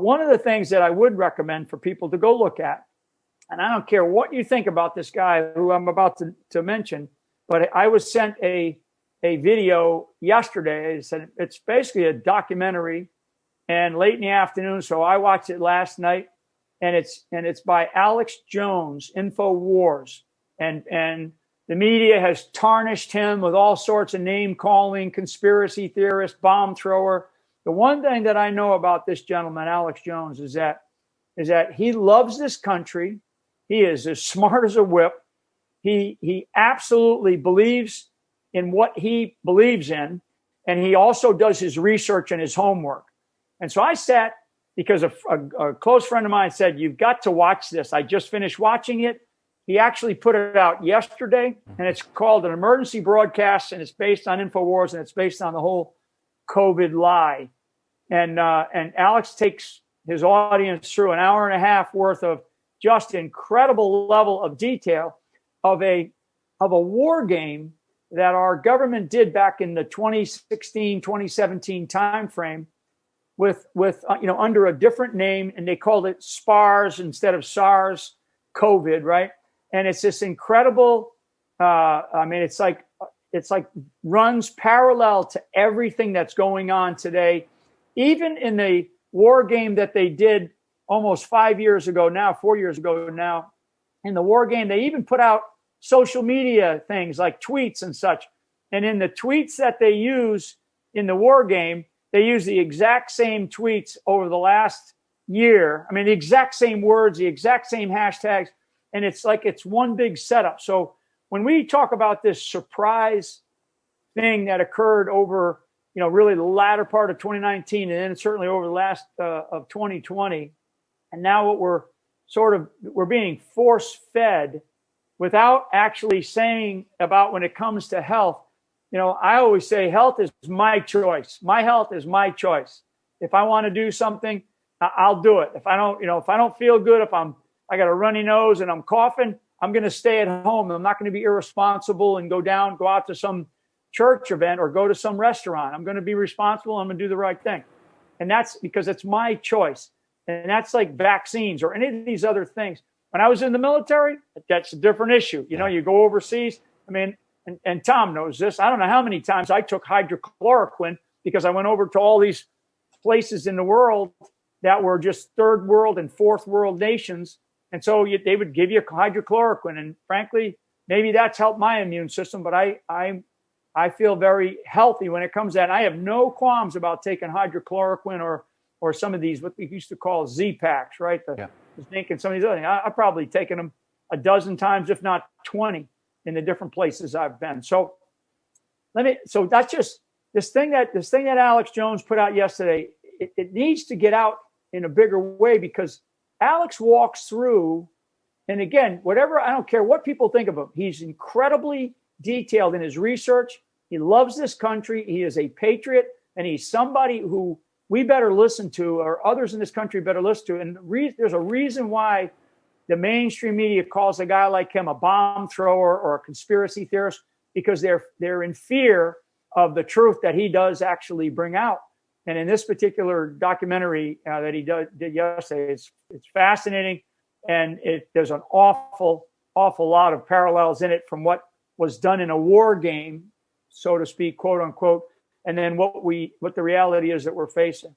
one of the things that I would recommend for people to go look at, and I don't care what you think about this guy who I'm about to mention, but I was sent a video yesterday. It's basically a documentary, and late in the afternoon, so I watched it last night, and it's by Alex Jones, InfoWars, and the media has tarnished him with all sorts of name calling, conspiracy theorist, bomb thrower. The one thing that I know about this gentleman, Alex Jones, is that he loves this country. He is as smart as a whip. He absolutely believes in what he believes in, and he also does his research and his homework. And so I sat, because a close friend of mine said, "You've got to watch this." I just finished watching it. He actually put it out yesterday, and it's called An Emergency Broadcast, and it's based on InfoWars, and it's based on the whole COVID lie. And Alex takes his audience through an hour and a half worth of just incredible level of detail of a war game that our government did back in the 2016, 2017 timeframe with under a different name, and they called it SPARS instead of SARS COVID, right? And it's this incredible. It's like runs parallel to everything that's going on today. Even in the war game that they did almost 4 years ago now, in the war game, they even put out social media things like tweets and such. And in the tweets that they use in the war game, they use the exact same tweets over the last year. I mean, the exact same words, the exact same hashtags. And it's like it's one big setup. So when we talk about this surprise thing that occurred over, really the latter part of 2019, and then certainly over the last of 2020, and now what we're being force fed without actually saying about when it comes to health. I always say health is my choice. My health is my choice. If I want to do something, I'll do it. If I don't feel good, if I got a runny nose and I'm coughing, I'm going to stay at home. I'm not going to be irresponsible and go out to some church event or go to some restaurant. I'm going to be responsible. I'm going to do the right thing. And that's because it's my choice. And that's like vaccines or any of these other things. When I was in the military, that's a different issue. You go overseas. I mean, and Tom knows this. I don't know how many times I took hydrochloroquine because I went over to all these places in the world that were just third world and fourth world nations. And so they would give you hydrochloroquine. And frankly, maybe that's helped my immune system, but I feel very healthy when it comes to that. I have no qualms about taking hydrochloroquine or some of these, what we used to call Z-Packs, right? The zinc and some of these other things. I've probably taken them a dozen times, if not 20, in the different places I've been. So that's just this thing that Alex Jones put out yesterday. It needs to get out in a bigger way because Alex walks through, and again, I don't care what people think of him. He's incredibly detailed in his research. He loves this country. He is a patriot, and he's somebody who we better listen to, or others in this country better listen to. And there's a reason why the mainstream media calls a guy like him a bomb thrower or a conspiracy theorist, because they're in fear of the truth that he does actually bring out. And in this particular documentary that he did yesterday, it's fascinating, and there's an awful lot of parallels in it from what was done in a war game, so to speak, quote unquote, and then what the reality is that we're facing.